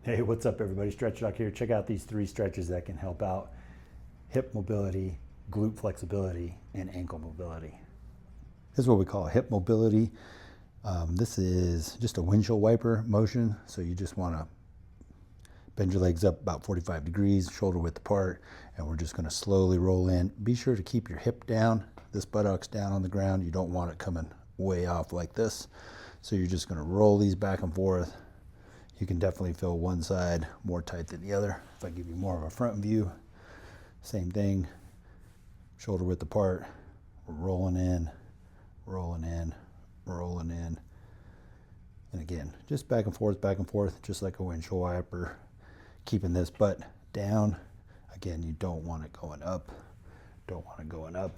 Hey, what's up everybody? Stretch Doc here. Check out these 3 stretches that can help out hip mobility, glute flexibility, and ankle mobility. This is what we call hip mobility. This is just a windshield wiper motion. So you just want to bend your legs up about 45 degrees, shoulder width apart, and we're just going to slowly roll in. Be sure to keep your hip down, this buttocks down on the ground. You don't want it coming way off like this. So you're just going to roll these back and forth. You can definitely feel one side more tight than the other. If I give you more of a front view, same thing, shoulder width apart, we're rolling in, rolling in, rolling in. And again, just back and forth, just like a windshield wiper, keeping this butt down. Again, you don't want it going up, don't want it going up.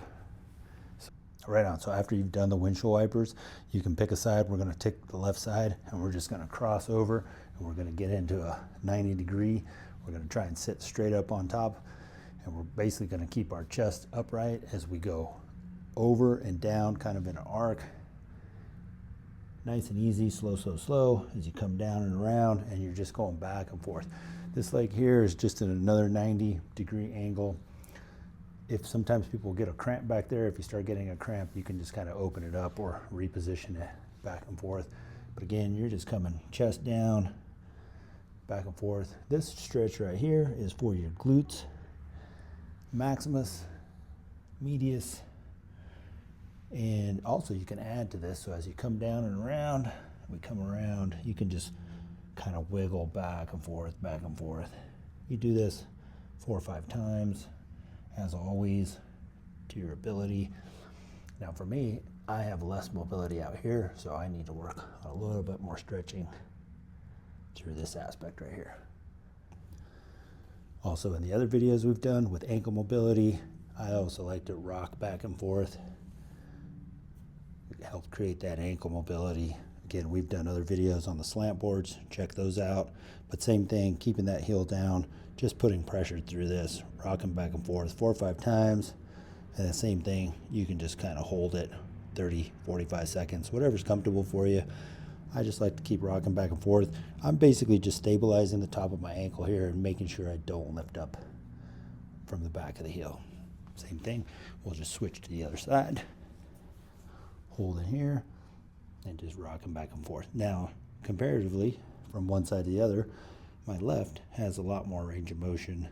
Right on. So after you've done the windshield wipers, you can pick a side. We're going to take the left side and we're just going to cross over and we're going to get into a 90 degree. We're going to try and sit straight up on top, and we're basically going to keep our chest upright as we go over and down, kind of in an arc. Nice and easy, slow, slow, slow as you come down and around, and you're just going back and forth. This leg here is just at another 90 degree angle. If sometimes people get a cramp back there, if you start getting a cramp, you can just kind of open it up or reposition it back and forth. But again, you're just coming chest down, back and forth. This stretch right here is for your glutes, maximus, medius, and also you can add to this. So as you come down and around, we come around, you can just kind of wiggle back and forth, back and forth. You do this 4 or 5 times. As always, to your ability. Now for me, I have less mobility out here, so I need to work on a little bit more stretching through this aspect right here. Also in the other videos we've done with ankle mobility, I also like to rock back and forth. It helps create that ankle mobility. Again, we've done other videos on the slant boards, check those out. But same thing, keeping that heel down, just putting pressure through this, rocking back and forth 4 or 5 times. And the same thing, you can just kind of hold it 30, 45 seconds, whatever's comfortable for you. I just like to keep rocking back and forth. I'm basically just stabilizing the top of my ankle here and making sure I don't lift up from the back of the heel. Same thing, we'll just switch to the other side. Hold it here and just rocking back and forth. Now, comparatively, from one side to the other, my left has a lot more range of motion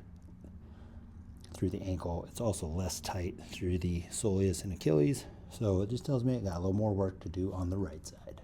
through the ankle. It's also less tight through the soleus and Achilles. So it just tells me I got a little more work to do on the right side.